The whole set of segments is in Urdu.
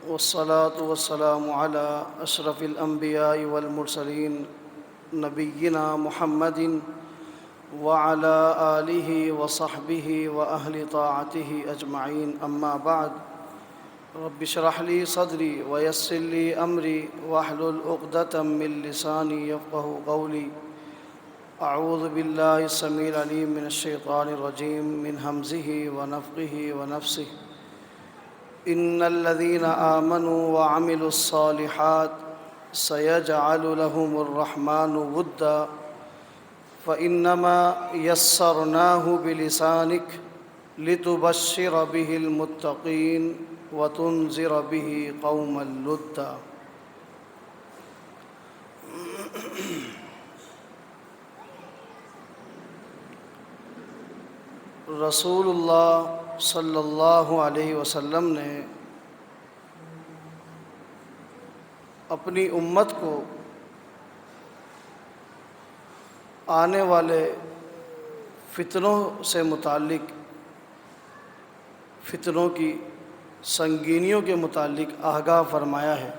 والصلاة والسلام على أشرف الأنبياء والمرسلين نبينا محمد وعلى آله وصحبه وأهل طاعته أجمعين، أما بعد. رب اشرح لي صدري ويسر لي أمري واحلل عقدة من لساني يفقه قولي. أعوذ بالله السميع العليم من الشيطان الرجيم من همزه ونفخه ونفسه. إن الذين آمنوا وعملوا الصالحات سيجعل لهم الرحمن ودا فإنما يسرناه بلسانك لتبشر به المتقين وتنذر به قوما لدا. رسول اللہ صلی اللہ علیہ وسلم نے اپنی امت کو آنے والے فتنوں سے متعلق، فتنوں کی سنگینیوں کے متعلق آگاہ فرمایا ہے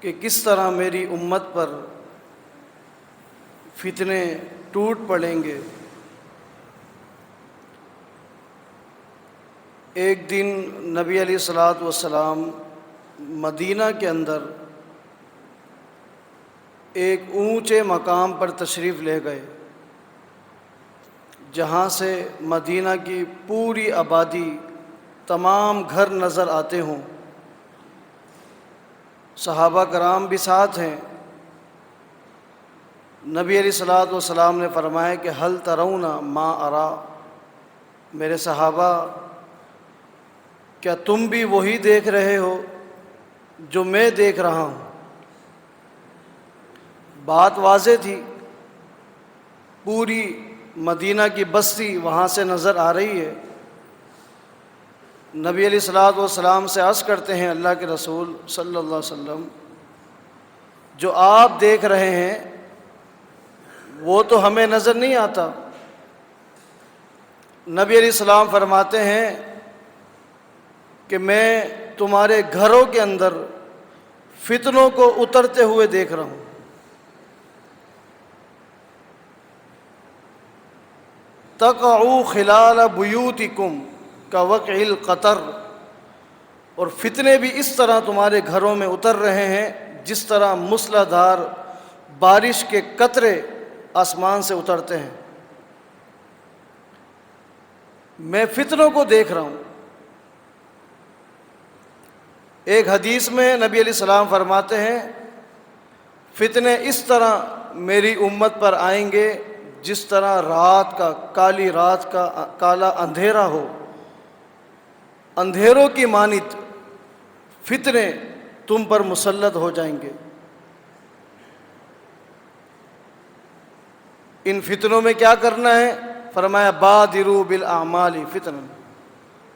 کہ کس طرح میری امت پر فتنے ٹوٹ پڑیں گے. ایک دن نبی علیہ الصلوۃ والسلام مدینہ کے اندر ایک اونچے مقام پر تشریف لے گئے جہاں سے مدینہ کی پوری آبادی، تمام گھر نظر آتے ہوں. صحابہ کرام بھی ساتھ ہیں. نبی علیہ الصلوۃ والسلام نے فرمایا کہ حل ترون ما ارا، میرے صحابہ کیا تم بھی وہی دیکھ رہے ہو جو میں دیکھ رہا ہوں؟ بات واضح تھی، پوری مدینہ کی بستی وہاں سے نظر آ رہی ہے. نبی علیہ الصلوۃ والسلام سے عرض کرتے ہیں اللہ کے رسول صلی اللہ علیہ وسلم، جو آپ دیکھ رہے ہیں وہ تو ہمیں نظر نہیں آتا. نبی علیہ السلام فرماتے ہیں کہ میں تمہارے گھروں کے اندر فتنوں کو اترتے ہوئے دیکھ رہا ہوں. تقع خلال بیوتکم کوقع القطر، اور فتنے بھی اس طرح تمہارے گھروں میں اتر رہے ہیں جس طرح موسلا دھار بارش کے قطرے آسمان سے اترتے ہیں. میں فتنوں کو دیکھ رہا ہوں. ایک حدیث میں نبی علیہ السلام فرماتے ہیں فتنے اس طرح میری امت پر آئیں گے جس طرح رات کا، کالی رات کا کالا اندھیرا ہو. اندھیروں کی مانند فتنے تم پر مسلط ہو جائیں گے. ان فتنوں میں کیا کرنا ہے؟ فرمایا بادروا بالاعمال فتنا،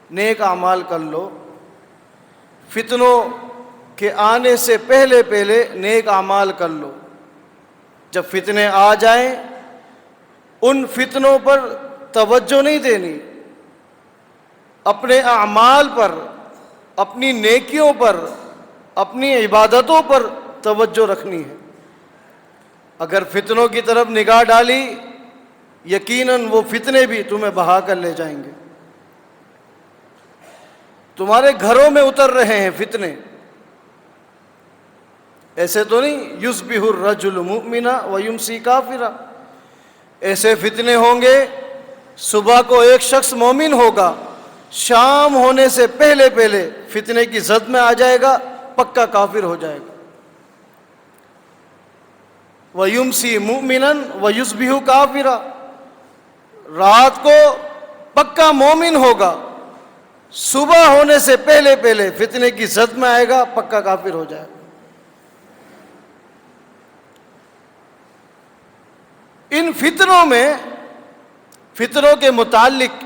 نیک اعمال کر لو. فتنوں کے آنے سے پہلے پہلے نیک اعمال کر لو. جب فتنے آ جائیں ان فتنوں پر توجہ نہیں دینی، اپنے اعمال پر، اپنی نیکیوں پر، اپنی عبادتوں پر توجہ رکھنی ہے. اگر فتنوں کی طرف نگاہ ڈالی یقیناً وہ فتنے بھی تمہیں بہا کر لے جائیں گے. تمہارے گھروں میں اتر رہے ہیں فتنے. ایسے تو نہیں یصبح الرجل مؤمنا ویمسی کافرا، ایسے فتنے ہوں گے صبح کو ایک شخص مومن ہوگا، شام ہونے سے پہلے پہلے فتنے کی زد میں آ جائے گا، پکا کافر ہو جائے گا. وَيُمْسِي مُؤْمِنًا وَيُصْبِحُ كَافِرًا، رات کو پکا مومن ہوگا، صبح ہونے سے پہلے پہلے فتنے کی زد میں آئے گا، پکا کافر ہو جائے گا. ان فتنوں میں، فتنوں کے متعلق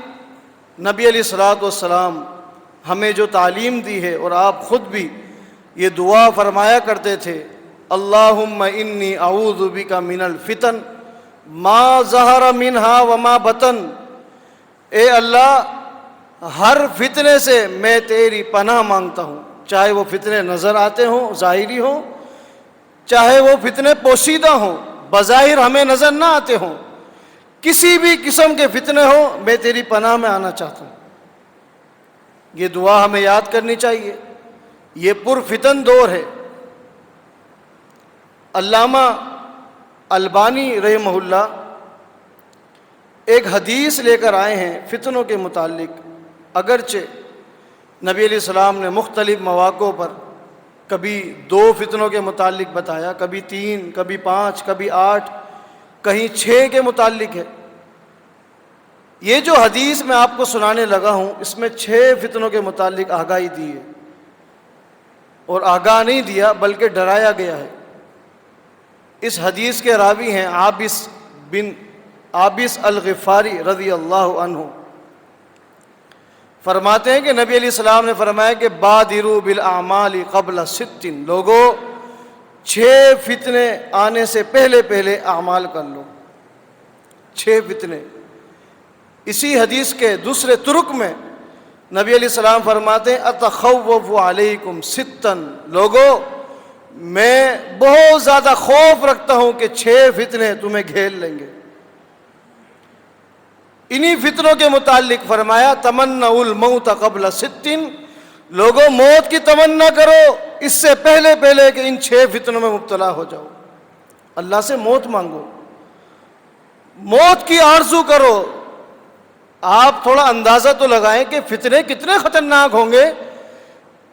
نبی علیہ الصلوۃ والسلام ہمیں جو تعلیم دی ہے، اور آپ خود بھی یہ دعا فرمایا کرتے تھے، اللہم انی اعوذ بک من الفتن ما ظہر منہا وما بطن، اے اللہ ہر فتنے سے میں تیری پناہ مانگتا ہوں، چاہے وہ فتنے نظر آتے ہوں، ظاہری ہوں، چاہے وہ فتنے پوشیدہ ہوں، بظاہر ہمیں نظر نہ آتے ہوں، کسی بھی قسم کے فتنے ہوں، میں تیری پناہ میں آنا چاہتا ہوں۔ یہ دعا ہمیں یاد کرنی چاہیے۔ یہ پرفتن دور ہے۔ علامہ البانی رحمہ اللہ ایک حدیث لے کر آئے ہیں فتنوں کے متعلق۔ اگرچہ نبی علیہ السلام نے مختلف مواقع پر کبھی 2 فتنوں کے متعلق بتایا، کبھی 3، کبھی 5، کبھی 8، کہیں 6 کے متعلق ہے۔ یہ جو حدیث میں آپ کو سنانے لگا ہوں، اس میں 6 فتنوں کے متعلق آگاہی دی ہے، اور آگاہ نہیں دیا بلکہ ڈرایا گیا ہے۔ اس حدیث کے راوی ہیں عابس بن عابس الغفاری رضی اللہ عنہ۔ فرماتے ہیں کہ نبی علیہ السلام نے فرمایا کہ بادروا بالاعمال قبل 6، لوگوں 6 فتنے آنے سے پہلے پہلے اعمال کر لو۔ 6 فتنے۔ اسی حدیث کے دوسرے ترک میں نبی علیہ السلام فرماتے ہیں اتخوف علیکم 6، لوگوں میں بہت زیادہ خوف رکھتا ہوں کہ 6 فتنے تمہیں گھیر لیں گے۔ انہی فتنوں کے متعلق فرمایا تمنوا الموت قبل 6، لوگوں موت کی تمنا کرو اس سے پہلے پہلے کہ ان 6 فتنوں میں مبتلا ہو جاؤ۔ اللہ سے موت مانگو، موت کی آرزو کرو۔ آپ تھوڑا اندازہ تو لگائیں کہ فتنے کتنے خطرناک ہوں گے۔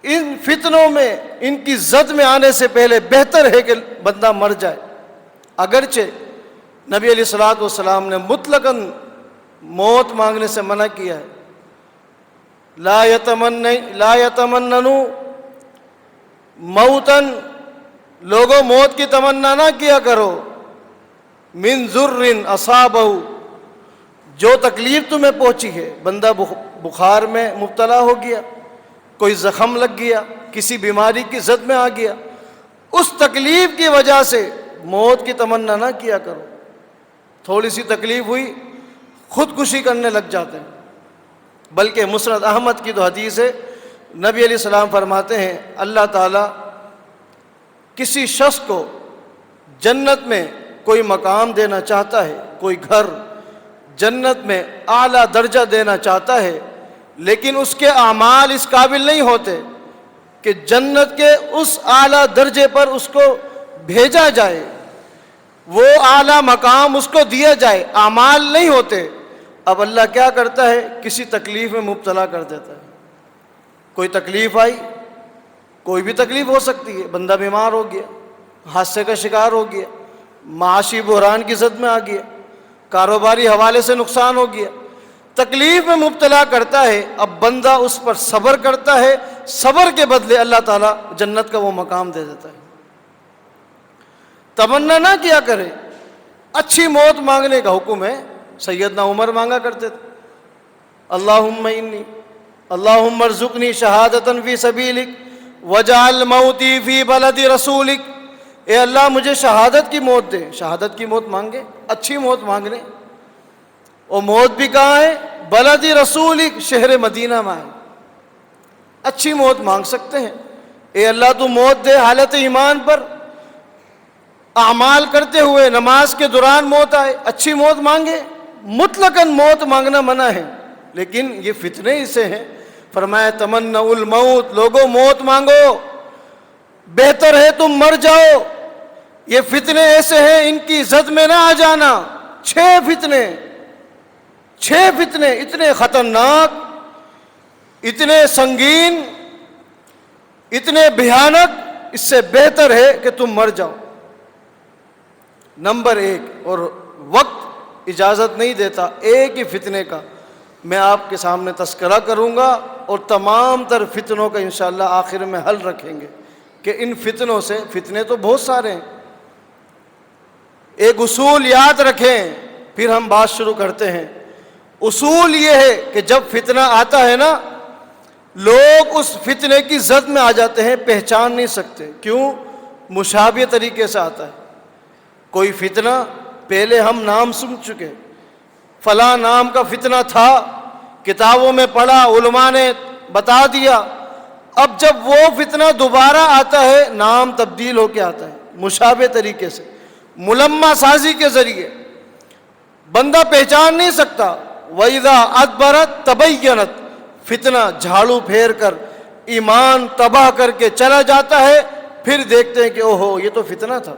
ان فتنوں میں، ان کی زد میں آنے سے پہلے بہتر ہے کہ بندہ مر جائے۔ اگرچہ نبی علیہ الصلوۃ والسلام نے مطلقاً موت مانگنے سے منع کیا ہے۔ لا یتمنوا موتاً، لوگوں موت کی تمنا نہ کیا کرو، من ضر اصابہ، جو تکلیف تمہیں پہنچی ہے، بندہ بخار میں مبتلا ہو گیا، کوئی زخم لگ گیا، کسی بیماری کی زد میں آ گیا، اس تکلیف کی وجہ سے موت کی تمنا نہ کیا کرو۔ تھوڑی سی تکلیف ہوئی خودکشی کرنے لگ جاتے ہیں۔ بلکہ مسند احمد کی تو حدیث ہے، نبی علیہ السلام فرماتے ہیں اللہ تعالیٰ کسی شخص کو جنت میں کوئی مقام دینا چاہتا ہے، کوئی گھر جنت میں اعلیٰ درجہ دینا چاہتا ہے، لیکن اس کے اعمال اس قابل نہیں ہوتے کہ جنت کے اس اعلیٰ درجے پر اس کو بھیجا جائے، وہ اعلیٰ مقام اس کو دیا جائے، اعمال نہیں ہوتے۔ اب اللہ کیا کرتا ہے؟ کسی تکلیف میں مبتلا کر دیتا ہے۔ کوئی تکلیف آئی، کوئی بھی تکلیف ہو سکتی ہے، بندہ بیمار ہو گیا، حادثے کا شکار ہو گیا، معاشی بحران کی زد میں آ گیا، کاروباری حوالے سے نقصان ہو گیا، تکلیف میں مبتلا کرتا ہے۔ اب بندہ اس پر صبر کرتا ہے، صبر کے بدلے اللہ تعالیٰ جنت کا وہ مقام دے دیتا ہے۔ تمنا نہ کیا کرے، اچھی موت مانگنے کا حکم ہے۔ سیدنا عمر مانگا کرتے تھے اللہم ارزقنی شہادتاً فی سبیلک وجعل موتی فی بلد رسولک، اے اللہ مجھے شہادت کی موت دے۔ شہادت کی موت مانگے، اچھی موت مانگنے، اور موت بھی کہاں ہے؟ بلد رسولک، شہر مدینہ میں ہے۔ اچھی موت مانگ سکتے ہیں، اے اللہ تو موت دے حالت ایمان پر، اعمال کرتے ہوئے نماز کے دوران موت آئے، اچھی موت مانگے۔ مطلقاً موت مانگنا منع ہے، لیکن یہ فتنے اسے ہیں۔ فرمایا تمنوا الموت، لوگوں موت مانگو، بہتر ہے تم مر جاؤ۔ یہ فتنے ایسے ہیں، ان کی زد میں نہ آ جانا۔ 6 فتنے اتنے خطرناک، اتنے سنگین، اتنے بھیانک، اس سے بہتر ہے کہ تم مر جاؤ۔ نمبر 1، اور وقت اجازت نہیں دیتا، ایک ہی فتنے کا میں آپ کے سامنے تذکرہ کروں گا، اور تمام تر فتنوں کا انشاءاللہ آخر میں حل رکھیں گے کہ ان فتنوں سے، فتنے تو بہت سارے ہیں۔ ایک اصول یاد رکھیں، پھر ہم بات شروع کرتے ہیں۔ اصول یہ ہے کہ جب فتنہ آتا ہے نا، لوگ اس فتنے کی زد میں آ جاتے ہیں، پہچان نہیں سکتے۔ کیوں؟ مشابہ طریقے سے آتا ہے۔ کوئی فتنہ پہلے ہم نام سن چکے، فلاں نام کا فتنہ تھا، کتابوں میں پڑھا، علماء نے بتا دیا. اب جب وہ فتنہ دوبارہ آتا ہے نام تبدیل ہو کے آتا ہے مشابہ طریقے سے، ملمہ سازی کے ذریعے، بندہ پہچان نہیں سکتا. وَإِذَا أَدْبَرَتْ تَبَيَّنَتْ، فتنہ جھاڑو پھیر کر ایمان تباہ کر کے چلا جاتا ہے، پھر دیکھتے ہیں کہ اوہو یہ تو فتنہ تھا،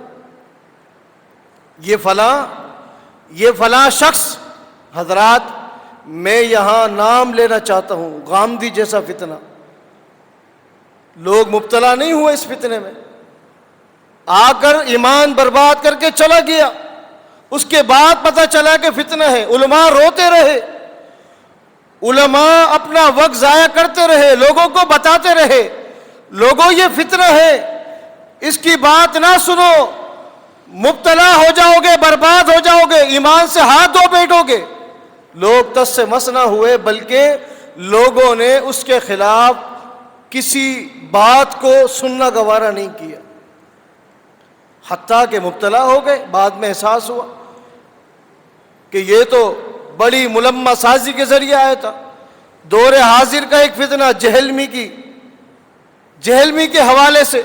یہ فلاں شخص. حضرات میں یہاں نام لینا چاہتا ہوں، غامدی جیسا فتنہ. لوگ مبتلا نہیں ہوئے اس فتنے میں، آ کر ایمان برباد کر کے چلا گیا، اس کے بعد پتہ چلا کہ فتنہ ہے. علماء روتے رہے، علماء اپنا وقت ضائع کرتے رہے، لوگوں کو بتاتے رہے لوگوں یہ فتنہ ہے، اس کی بات نہ سنو، مبتلا ہو جاؤ گے، برباد ہو جاؤ گے، ایمان سے ہاتھ دھو بیٹھو گے. لوگ تس سے مس نہ ہوئے، بلکہ لوگوں نے اس کے خلاف کسی بات کو سننا گوارا نہیں کیا، حتیٰ کہ مبتلا ہو گئے. بعد میں احساس ہوا کہ یہ تو بڑی ملمہ سازی کے ذریعے آیا تھا. دور حاضر کا ایک فتنہ جہلمی کے حوالے سے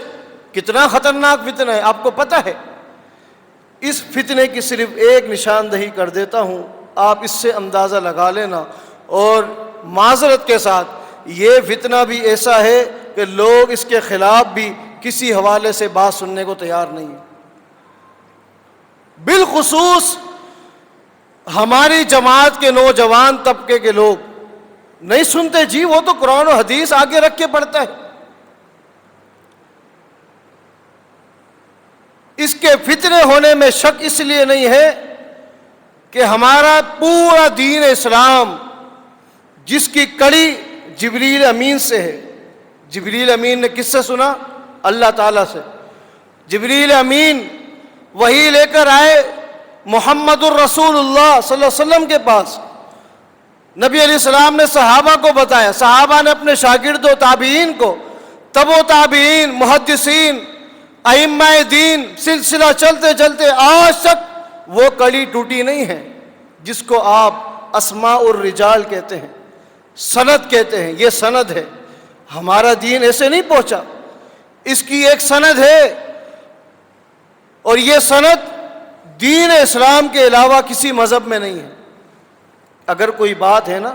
کتنا خطرناک فتنہ ہے آپ کو پتہ ہے. اس فتنے کی صرف ایک نشاندہی کر دیتا ہوں، آپ اس سے اندازہ لگا لینا. اور معذرت کے ساتھ یہ فتنہ بھی ایسا ہے کہ لوگ اس کے خلاف بھی کسی حوالے سے بات سننے کو تیار نہیں ہیں. بالخصوص ہماری جماعت کے نوجوان طبقے کے لوگ نہیں سنتے. جی وہ تو قرآن و حدیث آگے رکھ کے پڑھتا ہے. اس کے فتنے ہونے میں شک اس لیے نہیں ہے کہ ہمارا پورا دین اسلام جس کی کڑی جبریل امین سے ہے. جبریل امین نے کس سے سنا؟ اللہ تعالیٰ سے. جبریل امین وہی لے کر آئے محمد الرسول اللہ صلی اللہ علیہ وسلم کے پاس. نبی علیہ السلام نے صحابہ کو بتایا، صحابہ نے اپنے شاگرد و تابعین کو، تبع تابعین، محدثین، ائمہ دین، سلسلہ چلتے چلتے آج تک وہ کڑی ٹوٹی نہیں ہے جس کو آپ اسماء الرجال کہتے ہیں، سند کہتے ہیں. یہ سند ہے. ہمارا دین ایسے نہیں پہنچا، اس کی ایک سند ہے، اور یہ سند دین اسلام کے علاوہ کسی مذہب میں نہیں ہے. اگر کوئی بات ہے نا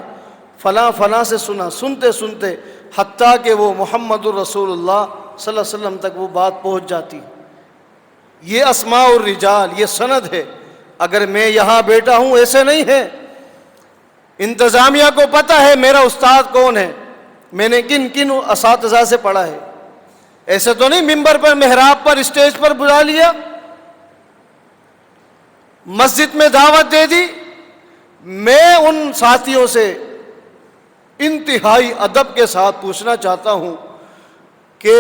فلاں فلاں سے سنا، سنتے سنتے حتیٰ کہ وہ محمد الرسول اللہ صلی اللہ علیہ وسلم تک وہ بات پہنچ جاتی. یہ اسماء الرجال، یہ سند ہے. اگر میں یہاں بیٹھا ہوں ایسے نہیں ہے. انتظامیہ کو پتہ ہے میرا استاد کون ہے، میں نے کن کن اساتذہ سے پڑھا ہے. ایسے تو نہیں ممبر پر، محراب پر، اسٹیج پر بلا لیا، مسجد میں دعوت دے دی. میں ان ساتھیوں سے انتہائی ادب کے ساتھ پوچھنا چاہتا ہوں کہ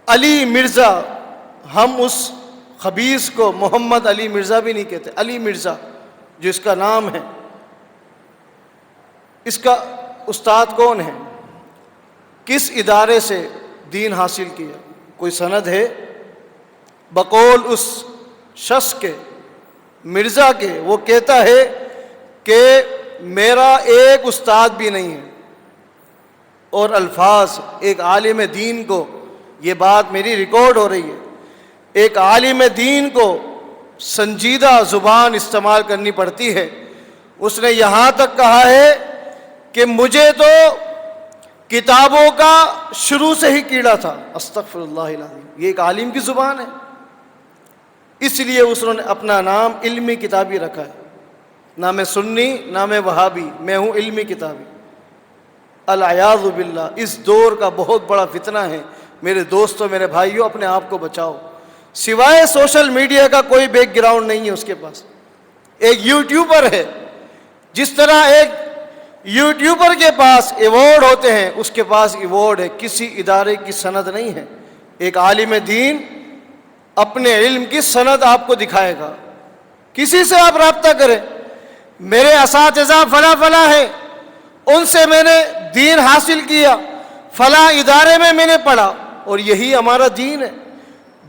علی مرزا، ہم اس خبیث کو محمد علی مرزا بھی نہیں کہتے، علی مرزا جو اس کا نام ہے، اس کا استاد کون ہے، کس ادارے سے دین حاصل کیا، کوئی سند ہے؟ بقول اس شخص کے، مرزا کے، وہ کہتا ہے کہ میرا ایک استاد بھی نہیں ہے. اور الفاظ ایک عالم دین کو، یہ بات میری ریکارڈ ہو رہی ہے، ایک عالم دین کو سنجیدہ زبان استعمال کرنی پڑتی ہے. اس نے یہاں تک کہا ہے کہ مجھے تو کتابوں کا شروع سے ہی کیڑا تھا. استغفر اللہ العظیم. یہ ایک عالم کی زبان ہے. اس لیے اس نے اپنا نام علمی کتابی رکھا ہے. نہ میں سنی نہ میں وہابی، میں ہوں علمی کتابی. العیاذ باللہ. اس دور کا بہت بڑا فتنہ ہے. میرے دوستوں، میرے بھائیوں، اپنے آپ کو بچاؤ. سوائے سوشل میڈیا کا کوئی بیک گراؤنڈ نہیں ہے اس کے پاس. ایک یوٹیوبر ہے، جس طرح ایک یوٹیوبر کے پاس ایوارڈ ہوتے ہیں، اس کے پاس ایوارڈ ہے، کسی ادارے کی سند نہیں ہے. ایک عالم دین اپنے علم کی سند آپ کو دکھائے گا. کسی سے آپ رابطہ کریں، میرے اساتذہ فلاں فلاں ہیں، ان سے میں نے دین حاصل کیا، فلاں ادارے میں نے پڑھا، اور یہی ہمارا دین ہے.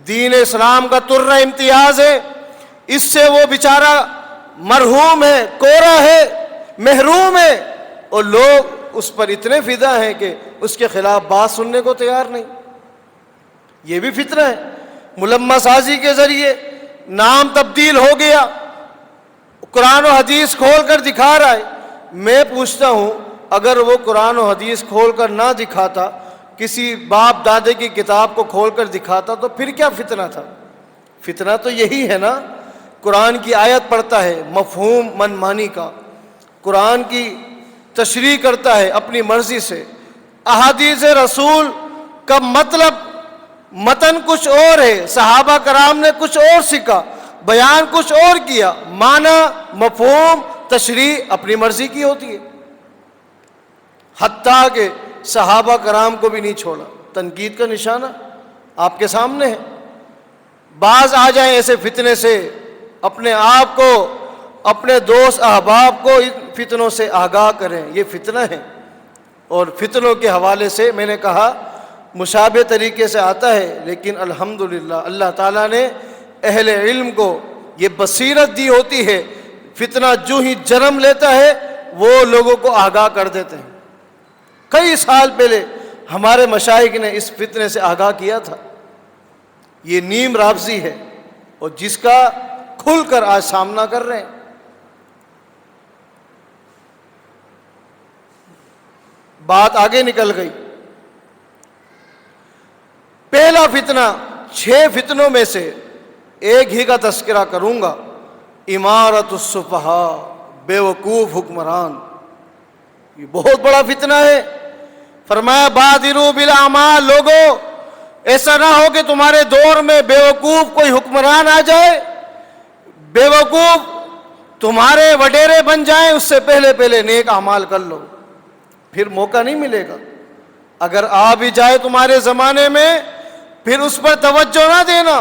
دین اسلام کا ترہ امتیاز ہے. اس سے وہ بیچارہ مرحوم ہے، کورا ہے، محروم ہے. اور لوگ اس پر اتنے فدا ہیں کہ اس کے خلاف بات سننے کو تیار نہیں. یہ بھی فتنہ ہے. ملمہ سازی کے ذریعے نام تبدیل ہو گیا، قرآن و حدیث کھول کر دکھا رہا ہے. میں پوچھتا ہوں اگر وہ قرآن و حدیث کھول کر نہ دکھاتا، کسی باپ دادے کی کتاب کو کھول کر دکھاتا، تو پھر کیا فتنہ تھا؟ فتنہ تو یہی ہے نا. قرآن کی آیت پڑھتا ہے مفہوم منمانی کا، قرآن کی تشریح کرتا ہے اپنی مرضی سے، احادیث رسول کا مطلب متن کچھ اور ہے، صحابہ کرام نے کچھ اور سیکھا، بیان کچھ اور کیا، معنی مفہوم تشریح اپنی مرضی کی ہوتی ہے. حتیٰ کہ صحابہ کرام کو بھی نہیں چھوڑا. تنقید کا نشانہ آپ کے سامنے ہے. بعض آ جائیں ایسے فتنے سے، اپنے آپ کو، اپنے دوست احباب کو ان فتنوں سے آگاہ کریں. یہ فتنہ ہے. اور فتنوں کے حوالے سے میں نے کہا مشابہ طریقے سے آتا ہے، لیکن الحمدللہ اللہ تعالیٰ نے اہل علم کو یہ بصیرت دی ہوتی ہے، فتنہ جو ہی جنم لیتا ہے وہ لوگوں کو آگاہ کر دیتے ہیں. کئی سال پہلے ہمارے مشائخ نے اس فتنے سے آگاہ کیا تھا. یہ نیم رابضی ہے اور جس کا کھل کر آج سامنا کر رہے ہیں. بات آگے نکل گئی. پہلا فتنہ 6 فتنوں میں سے ایک ہی کا تذکرہ کروں گا، امارت السفہاء، بے وقوف حکمران. یہ بہت بڑا فتنہ ہے. فرمایا بادروا بالاعمال، لوگوں ایسا نہ ہو کہ تمہارے دور میں بے وقوف کوئی حکمران آ جائے، بے وقوف تمہارے وڈیرے بن جائیں. اس سے پہلے نیک اعمال کر لو، پھر موقع نہیں ملے گا. اگر آ بھی جائے تمہارے زمانے میں پھر اس پر توجہ نہ دینا،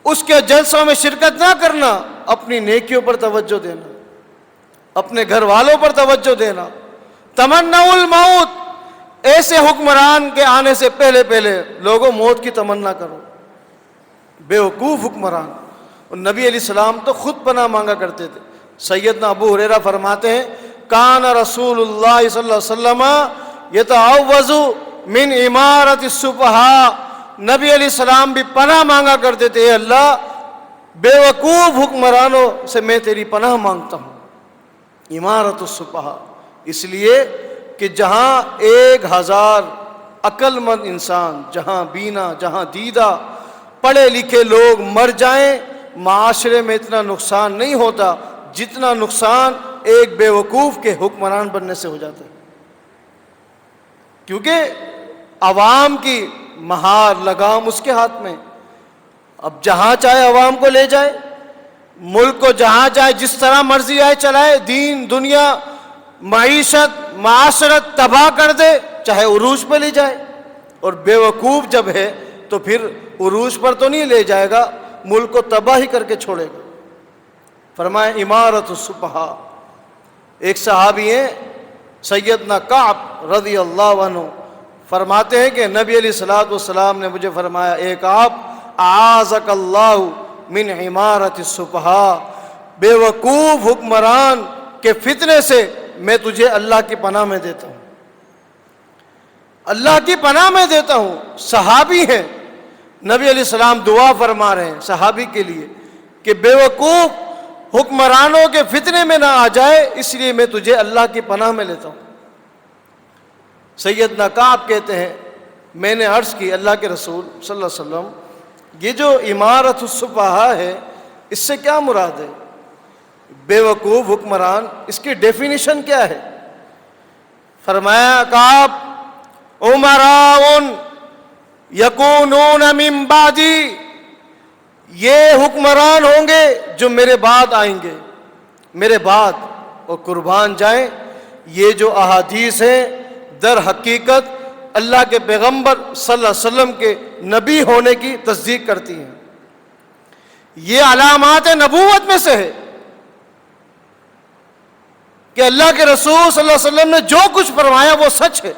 اس کے جلسوں میں شرکت نہ کرنا، اپنی نیکیوں پر توجہ دینا، اپنے گھر والوں پر توجہ دینا. تمنوا الموت، ایسے حکمران کے آنے سے پہلے لوگوں موت کی تمنا کرو. بے وقوف حکمران. اور نبی علیہ السلام تو خود پناہ مانگا کرتے تھے. سیدنا ابو ہریرہ فرماتے ہیں کان رسول اللہ صلی اللہ علیہ وسلم یتعوذ من امارت السفہاء، نبی علیہ السلام بھی پناہ مانگا کرتے تھے، اے اللہ بے وقوف حکمرانوں سے میں تیری پناہ مانگتا ہوں. امارت السفہاء، اس لیے کہ جہاں 1000 عقل مند انسان، جہاں بینا، جہاں دیدہ، پڑھے لکھے لوگ مر جائیں، معاشرے میں اتنا نقصان نہیں ہوتا جتنا نقصان ایک بے وقوف کے حکمران بننے سے ہو جاتا ہے. کیونکہ عوام کی مہار لگام اس کے ہاتھ میں. اب جہاں چاہے عوام کو لے جائے، ملک کو جہاں چاہے جس طرح مرضی آئے چلائے، دین دنیا معیشت معاشرت تباہ کر دے، چاہے عروج پہ لے جائے. اور بے وقوف جب ہے تو پھر عروج پر تو نہیں لے جائے گا، ملک کو تباہ ہی کر کے چھوڑے گا. فرمایا امارت السفہاء. ایک صحابی ہیں سیدنا کعب رضی اللہ عنہ، فرماتے ہیں کہ نبی علیہ الصلوۃ والسلام نے مجھے فرمایا اے کعب اعاذک اللہ من امارت السفہاء، بے وقوف حکمران کے فتنے سے میں تجھے اللہ کی پناہ میں دیتا ہوں. اللہ کی پناہ میں دیتا ہوں. صحابی ہیں، نبی علیہ السلام دعا فرما رہے ہیں صحابی کے لیے کہ بے وقوف حکمرانوں کے فتنے میں نہ آ جائے، اس لیے میں تجھے اللہ کی پناہ میں لیتا ہوں. سیدنا کعب کہتے ہیں میں نے عرض کی اللہ کے رسول صلی اللہ علیہ وسلم یہ جو امارت السفہاء ہے اس سے کیا مراد ہے؟ بے وقوف حکمران، اس کی ڈیفینیشن کیا ہے؟ فرمایا کعب امراء یکونون من بعدی، یہ حکمران ہوں گے جو میرے بعد آئیں گے، میرے بعد، اور قربان جائیں یہ جو احادیث ہیں در حقیقت اللہ کے پیغمبر صلی اللہ علیہ وسلم کے نبی ہونے کی تصدیق کرتی ہیں. یہ علامات نبوت میں سے ہے کہ اللہ کے رسول صلی اللہ علیہ وسلم نے جو کچھ فرمایا وہ سچ ہے.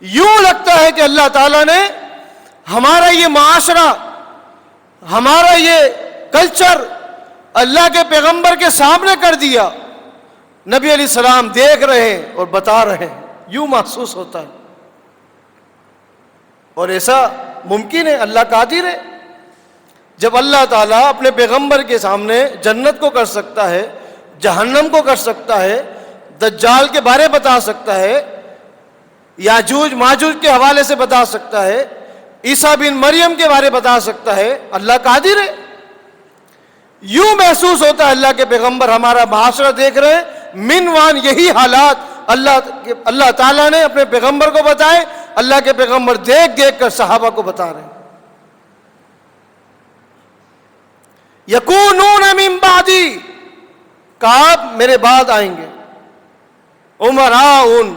یوں لگتا ہے کہ اللہ تعالیٰ نے ہمارا یہ معاشرہ، ہمارا یہ کلچر اللہ کے پیغمبر کے سامنے کر دیا. نبی علیہ السلام دیکھ رہے ہیں اور بتا رہے ہیں، یوں محسوس ہوتا ہے۔ اور ایسا ممکن ہے، اللہ قادر ہے۔ جب اللہ تعالیٰ اپنے پیغمبر کے سامنے جنت کو کر سکتا ہے، جہنم کو کر سکتا ہے، دجال کے بارے بتا سکتا ہے، یاجوج ماجوج کے حوالے سے بتا سکتا ہے، عیسیٰ بن مریم کے بارے بتا سکتا ہے، اللہ قادر ہے۔ یوں محسوس ہوتا ہے اللہ کے پیغمبر ہمارا معاشرہ دیکھ رہے ہیں، منوان یہی حالات اللہ تعالیٰ نے اپنے پیغمبر کو بتائے، اللہ کے پیغمبر دیکھ دیکھ کر صحابہ کو بتا رہے ہیں۔ یکونون من بعدی، کعب میرے بعد آئیں گے، عمراؤن،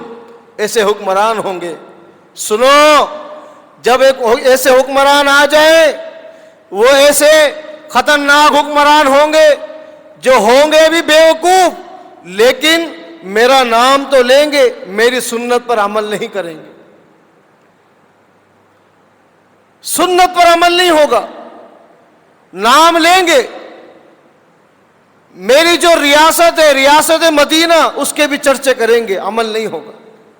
ایسے حکمران ہوں گے۔ سنو، جب ایسے حکمران آ جائے، وہ ایسے خطرناک حکمران ہوں گے جو ہوں گے بھی بیوقوف، لیکن میرا نام تو لیں گے، میری سنت پر عمل نہیں کریں گے۔ سنت پر عمل نہیں ہوگا، نام لیں گے، میری جو ریاست ہے ریاست مدینہ اس کے بھی چرچے کریں گے، عمل نہیں ہوگا،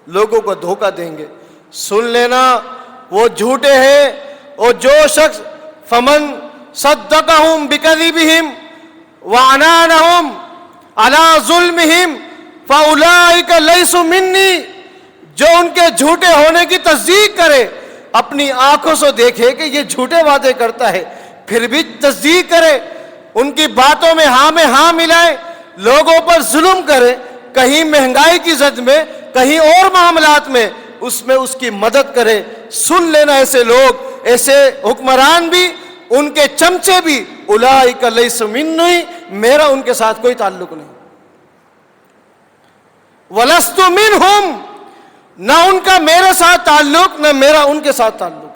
لوگوں کو دھوکہ دیں گے۔ سن لینا، وہ جھوٹے ہیں، اور جو شخص فمن صدقہم بکذبہم وعنانہم علی ظلمہم فاولئک لیسوا منی، جو ان کے جھوٹے ہونے کی تصدیق کرے، اپنی آنکھوں سے دیکھے کہ یہ جھوٹے وعدے کرتا ہے، پھر بھی تصدیق کرے، ان کی باتوں میں ہاں ملائے، لوگوں پر ظلم کرے، کہیں مہنگائی کی زد میں، کہیں اور معاملات میں، اس میں اس کی مدد کرے۔ سن لینا، ایسے لوگ، ایسے حکمران بھی، ان کے چمچے بھی، اولئک لیسوا منی، میرا ان کے ساتھ کوئی تعلق نہیں۔ ولست منہم، نہ ان کا میرے ساتھ تعلق، نہ میرا ان کے ساتھ تعلق۔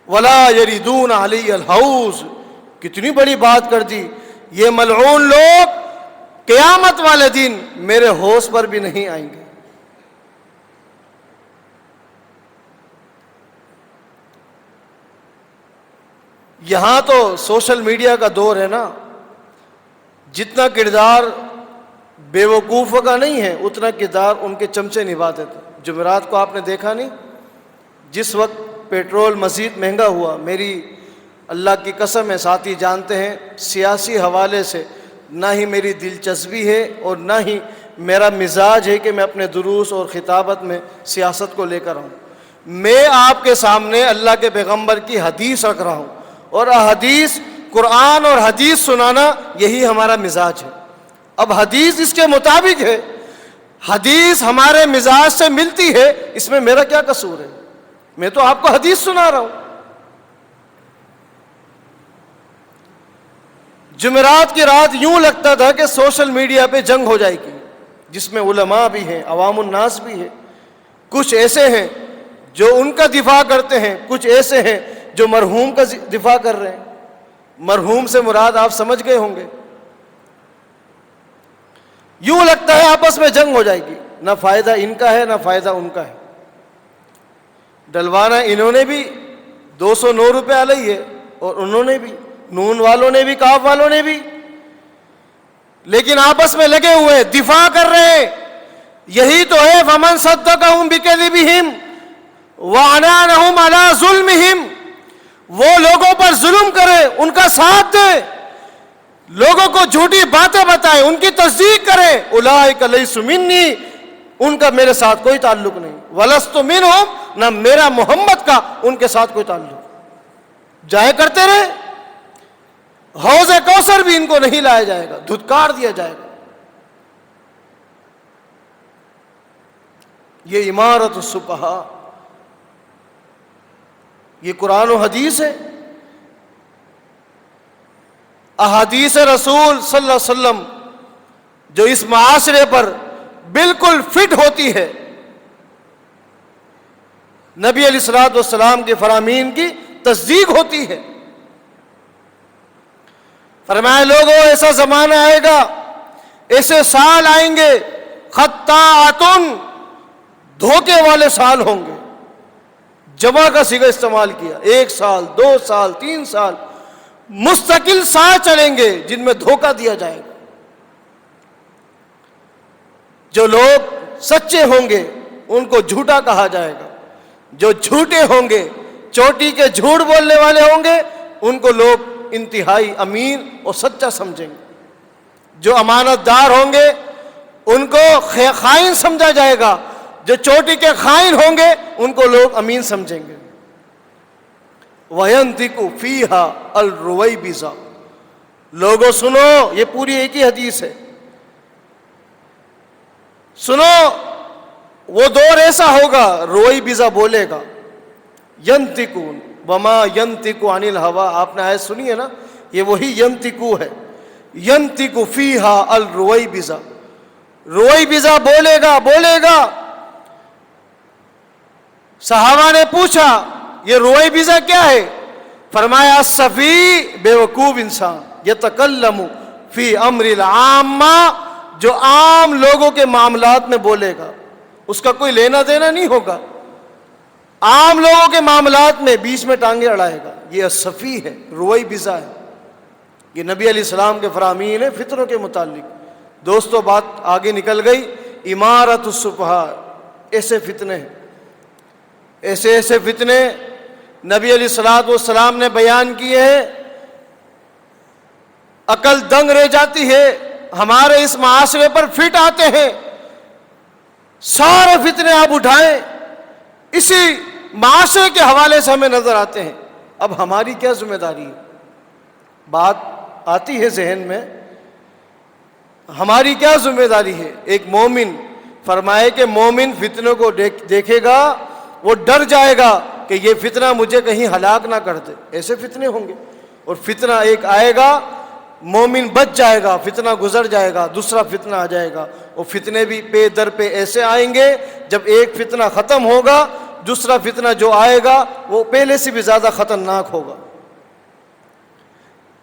ولا یریدون علی الحوض، کتنی بڑی بات کر دی، یہ ملعون لوگ قیامت والے دن میرے حوض پر بھی نہیں آئیں گے۔ یہاں تو سوشل میڈیا کا دور ہے نا، جتنا کردار بیوقوفوں کا نہیں ہے، اتنا کردار ان کے چمچے نبھاتے تھے۔ جمعرات کو آپ نے دیکھا نہیں، جس وقت پیٹرول مزید مہنگا ہوا، میری اللہ کی قسم ہے، ساتھی جانتے ہیں، سیاسی حوالے سے نہ ہی میری دلچسپی ہے اور نہ ہی میرا مزاج ہے کہ میں اپنے دروس اور خطابت میں سیاست کو لے کر آؤں۔ میں آپ کے سامنے اللہ کے پیغمبر کی حدیث رکھ رہا ہوں، اور حدیث، قرآن اور حدیث سنانا یہی ہمارا مزاج ہے۔ اب حدیث اس کے مطابق ہے، حدیث ہمارے مزاج سے ملتی ہے، اس میں میرا کیا قصور ہے؟ میں تو آپ کو حدیث سنا رہا ہوں۔ جمعرات کی رات یوں لگتا تھا کہ سوشل میڈیا پہ جنگ ہو جائے گی، جس میں علماء بھی ہیں، عوام الناس بھی ہیں، کچھ ایسے ہیں جو ان کا دفاع کرتے ہیں، کچھ ایسے ہیں جو مرحوم کا دفاع کر رہے ہیں۔ مرحوم سے مراد آپ سمجھ گئے ہوں گے۔ یوں لگتا ہے آپس میں جنگ ہو جائے گی، نہ فائدہ ان کا ہے نہ فائدہ ان کا ہے۔ ڈلوانا انہوں نے بھی 209 روپے لی ہے، اور انہوں نے بھی، نون والوں نے بھی، کاف والوں نے بھی، لیکن آپس میں لگے ہوئے دفاع کر رہے ہیں۔ یہی تو ہے فمن صدقہم بکذبہم وعنانہم علی ظلمہم، وہ لوگوں پر ظلم کرے، ان کا ساتھ دے، لوگوں کو جھوٹی باتیں بتائے، ان کی تصدیق کرے، اولئک لیسوا منی، ان کا میرے ساتھ کوئی تعلق نہیں۔ ولست منہم، نہ میرا محمد کا ان کے ساتھ کوئی تعلق۔ جائے کرتے رہے، حوض کوثر بھی ان کو نہیں لایا جائے گا، دھتکار دیا جائے گا۔ یہ امارت السفہاء، یہ قرآن و حدیث ہے، احادیث رسول صلی اللہ علیہ وسلم جو اس معاشرے پر بالکل فٹ ہوتی ہے، نبی علیہ الصلوۃ والسلام کے فرامین کی تصدیق ہوتی ہے۔ فرمایا لوگوں، ایسا زمانہ آئے گا، ایسے سال آئیں گے، خطاعتن، دھوکے والے سال ہوں گے۔ جمع کا صیغہ استعمال کیا، 1 سال، 2 سال، 3 سال، مستقل سال چلیں گے جن میں دھوکہ دیا جائے گا۔ جو لوگ سچے ہوں گے ان کو جھوٹا کہا جائے گا، جو جھوٹے ہوں گے، چوٹی کے جھوٹ بولنے والے ہوں گے، ان کو لوگ انتہائی امین اور سچا سمجھیں گے، جو امانت دار ہوں گے ان کو خائن سمجھا جائے گا، جو چوٹی کے خائن ہوں گے ان کو لوگ امین سمجھیں گے۔ وَيَنْتِقُ فِيهَا الرُّوَيْبِضَةُ، لوگوں سنو، یہ پوری ایک ہی حدیث ہے، سنو، وہ دور ایسا ہوگا رویبضہ بولے گا، ینتقون وما ینتق عن الہوا، آپ نے آیت سنی ہے نا، یہ وہی ینتقو ہے، ینتق فیہا الرویبضہ، رویبضہ بولے گا۔ صحابہ نے پوچھا یہ رویبضہ کیا ہے؟ فرمایا الصفی، بے وقوف انسان، یتکلم فی امر العامہ، جو عام لوگوں کے معاملات میں بولے گا، اس کا کوئی لینا دینا نہیں ہوگا، عام لوگوں کے معاملات میں بیچ میں ٹانگیں اڑائے گا، یہ الصفی ہے، رویبضہ ہے۔ یہ نبی علیہ السلام کے فرامین ہیں فتنوں کے متعلق۔ دوستو بات آگے نکل گئی، امارت السفہاء، ایسے فتنے ہیں، ایسے فتنے نبی علیہ السلام نے بیان کیے ہیں، عقل دنگ رہ جاتی ہے، ہمارے اس معاشرے پر فٹ آتے ہیں، سارے فتنے آپ اٹھائیں اسی معاشرے کے حوالے سے ہمیں نظر آتے ہیں۔ اب ہماری کیا ذمہ داری ہے؟ بات آتی ہے ذہن میں، ہماری کیا ذمہ داری ہے؟ ایک مومن، فرمائے کہ مومن فتنوں کو دیکھے گا، وہ ڈر جائے گا کہ یہ فتنہ مجھے کہیں ہلاک نہ کر دے، ایسے فتنے ہوں گے، اور فتنہ ایک آئے گا، مومن بچ جائے گا، فتنہ گزر جائے گا، دوسرا فتنہ آ جائے گا، اور فتنے بھی پے در پہ ایسے آئیں گے، جب ایک فتنہ ختم ہوگا دوسرا فتنہ جو آئے گا وہ پہلے سے بھی زیادہ خطرناک ہوگا۔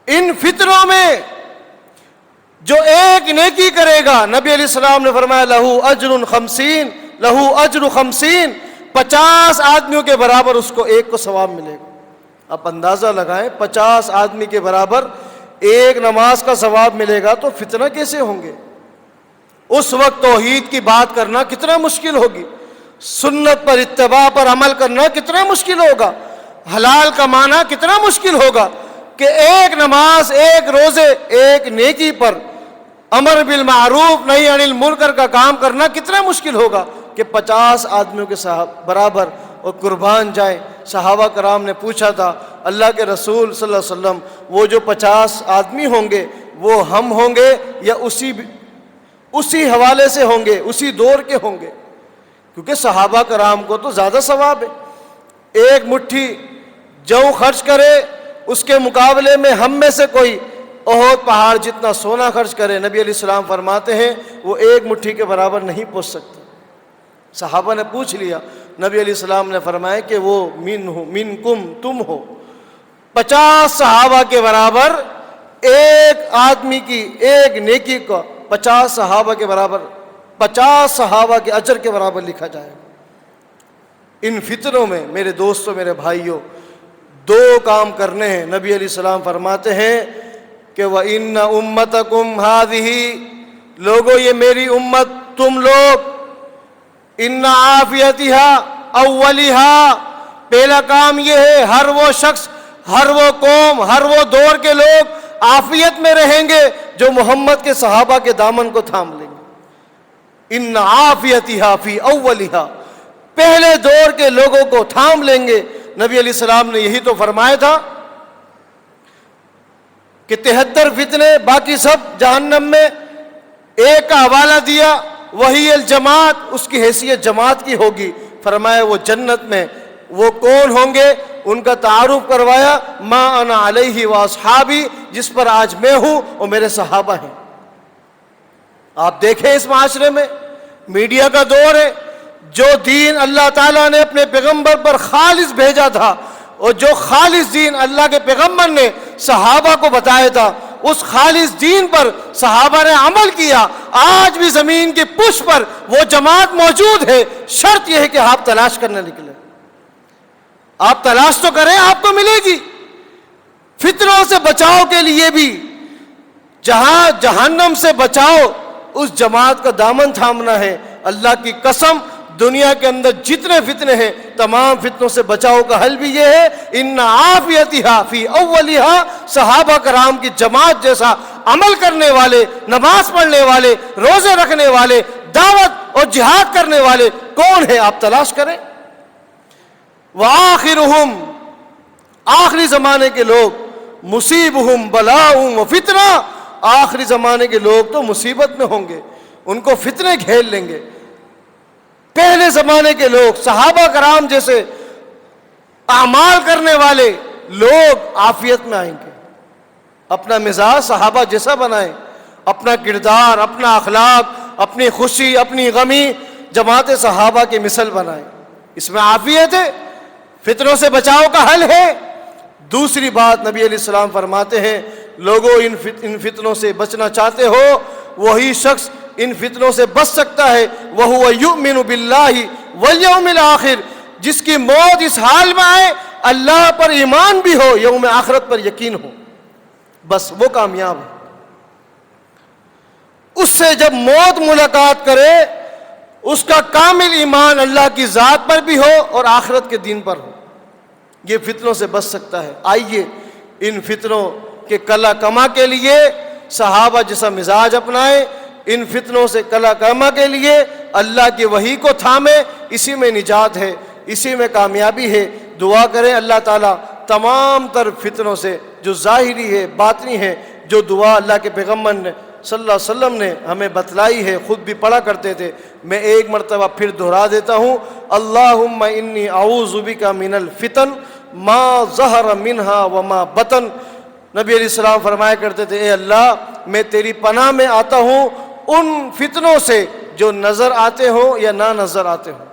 ان فتنوں میں جو ایک نیکی کرے گا، نبی علیہ السلام نے فرمایا لہو اجر 50، 50 آدمیوں کے برابر اس کو ایک کو ثواب ملے گا۔ آپ اندازہ لگائیں، 50 آدمی کے برابر ایک نماز کا ثواب ملے گا تو فتنہ کیسے ہوں گے؟ اس وقت توحید کی بات کرنا کتنا مشکل ہوگی، سنت پر اتباع پر عمل کرنا کتنا مشکل ہوگا، حلال کمانا کتنا مشکل ہوگا، کہ ایک نماز، ایک روزے، ایک نیکی پر امر بالمعروف نہی عن المنکر کا کام کرنا کتنا مشکل ہوگا کہ 50 آدمیوں کے برابر اور قربان جائیں۔ صحابہ کرام نے پوچھا تھا اللہ کے رسول صلی اللہ علیہ وسلم، وہ جو 50 آدمی ہوں گے وہ ہم ہوں گے یا اسی حوالے سے ہوں گے، اسی دور کے ہوں گے؟ کیونکہ صحابہ کرام کو تو زیادہ ثواب ہے، ایک مٹھی جو خرچ کرے اس کے مقابلے میں ہم میں سے کوئی احد پہاڑ جتنا سونا خرچ کرے، نبی علیہ السلام فرماتے ہیں وہ ایک مٹھی کے برابر نہیں پہنچ سکتا۔ صحابہ نے پوچھ لیا، نبی علیہ السلام نے فرمایا کہ وہ منکم، تم ہو۔ 50 صحابہ کے برابر ایک آدمی کی ایک نیکی کو 50 صحابہ کے برابر، 50 صحابہ کے اجر کے برابر لکھا جائے گا۔ ان فتنوں میں میرے دوستوں، میرے بھائیوں، 2 کام کرنے ہیں۔ نبی علیہ السلام فرماتے ہیں کہ وَإِنَّ أُمَّتَكُمْ هَذِهِ، لوگوں یہ میری امت، تم لوگ، ان عافیتها اولها، پہلا کام یہ ہے ہر وہ شخص، ہر وہ قوم، ہر وہ دور کے لوگ عافیت میں رہیں گے جو محمد کے صحابہ کے دامن کو تھام لیں گے۔ ان عافیتها فی اولها، پہلے دور کے لوگوں کو تھام لیں گے۔ نبی علیہ السلام نے یہی تو فرمایا تھا کہ 73 فتنے، باقی سب جہنم میں، ایک کا حوالہ دیا وہی الجماعت، اس کی حیثیت جماعت کی ہوگی۔ فرمایا وہ جنت میں وہ کون ہوں گے، ان کا تعارف کروایا، ما انا علیہ واصحابی، جس پر آج میں ہوں اور میرے صحابہ ہیں۔ آپ دیکھیں اس معاشرے میں میڈیا کا دور ہے، جو دین اللہ تعالیٰ نے اپنے پیغمبر پر خالص بھیجا تھا اور جو خالص دین اللہ کے پیغمبر نے صحابہ کو بتایا تھا، اس خالص دین پر صحابہ نے عمل کیا۔ آج بھی زمین کی پشت پر وہ جماعت موجود ہے، شرط یہ ہے کہ آپ تلاش کرنے نکلیں۔ آپ تلاش تو کریں، آپ کو ملے گی۔ فتنوں سے بچاؤ کے لیے بھی، جہاں جہنم سے بچاؤ اس جماعت کا دامن تھامنا ہے۔ اللہ کی قسم، دنیا کے اندر جتنے فتنے ہیں تمام فتنوں سے بچاؤ کا حل بھی یہ ہے، ان عافیتھا فی اولھا، صحابہ کرام کی جماعت جیسا عمل کرنے والے، نماز پڑھنے والے، روزے رکھنے والے، دعوت اور جہاد کرنے والے کون ہیں آپ تلاش کریں۔ وآخرہم، آخری زمانے کے لوگ، مصیبہم بلاؤں و فتنہ، آخری زمانے کے لوگ تو مصیبت میں ہوں گے، ان کو فتنے گھیر لیں گے۔ پہلے زمانے کے لوگ، صحابہ کرام جیسے اعمال کرنے والے لوگ عافیت میں آئیں گے۔ اپنا مزاج صحابہ جیسا بنائیں، اپنا کردار، اپنا اخلاق، اپنی خوشی، اپنی غمی جماعت صحابہ کی مثل بنائیں، اس میں عافیت ہے، فتنوں سے بچاؤ کا حل ہے۔ دوسری بات نبی علیہ السلام فرماتے ہیں، لوگوں ان فتنوں سے بچنا چاہتے ہو، وہی شخص ان فتنوں سے بچ سکتا ہے وَهُوَ يُؤْمِنُ بِاللَّهِ وَالْيَوْمِ الْآخِرِ، جس کی موت اس حال میں آئے اللہ پر ایمان بھی ہو، یوم آخرت پر یقین ہو، بس وہ کامیاب ہے۔ اس سے جب موت ملاقات کرے اس کا کامل ایمان اللہ کی ذات پر بھی ہو اور آخرت کے دین پر ہو، یہ فتنوں سے بچ سکتا ہے۔ آئیے ان فتنوں کے کلا کما کے لیے صحابہ جیسا مزاج اپنائیں، ان فتنوں سے کلا کما کے لیے اللہ کی وحی کو تھامے، اسی میں نجات ہے، اسی میں کامیابی ہے۔ دعا کریں اللہ تعالیٰ تمام تر فتنوں سے، جو ظاہری ہے، باطنی ہے، جو دعا اللہ کے پیغمبر نے صلی اللہ علیہ وسلم نے ہمیں بتلائی ہے، خود بھی پڑھا کرتے تھے، میں ایک مرتبہ پھر دہرا دیتا ہوں، اللہم انی اعوذ بک من الفتن ما ظہر منہا وما بطن۔ نبی علیہ السلام فرمایا کرتے تھے، اے اللہ میں تیری پناہ میں آتا ہوں ان فتنوں سے جو نظر آتے ہوں یا نہ نظر آتے ہوں۔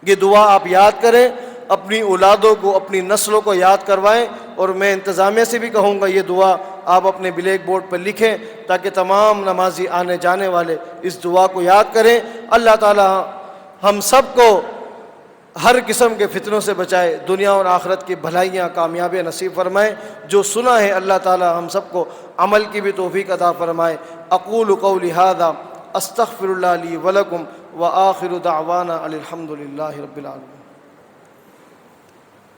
یہ دعا آپ یاد کریں، اپنی اولادوں کو، اپنی نسلوں کو یاد کروائیں، اور میں انتظامیہ سے بھی کہوں گا یہ دعا آپ اپنے بلیک بورڈ پر لکھیں تاکہ تمام نمازی آنے جانے والے اس دعا کو یاد کریں۔ اللہ تعالی ہم سب کو ہر قسم کے فتنوں سے بچائے، دنیا اور آخرت کی بھلائیاں، کامیابیاں نصیب فرمائے۔ جو سنا ہے اللہ تعالی ہم سب کو عمل کی بھی توفیق عطا فرمائے۔ اقول قولی ھذا استغفر اللہ لی ولکم وآخر دعوانا الحمد للہ رب العالمین۔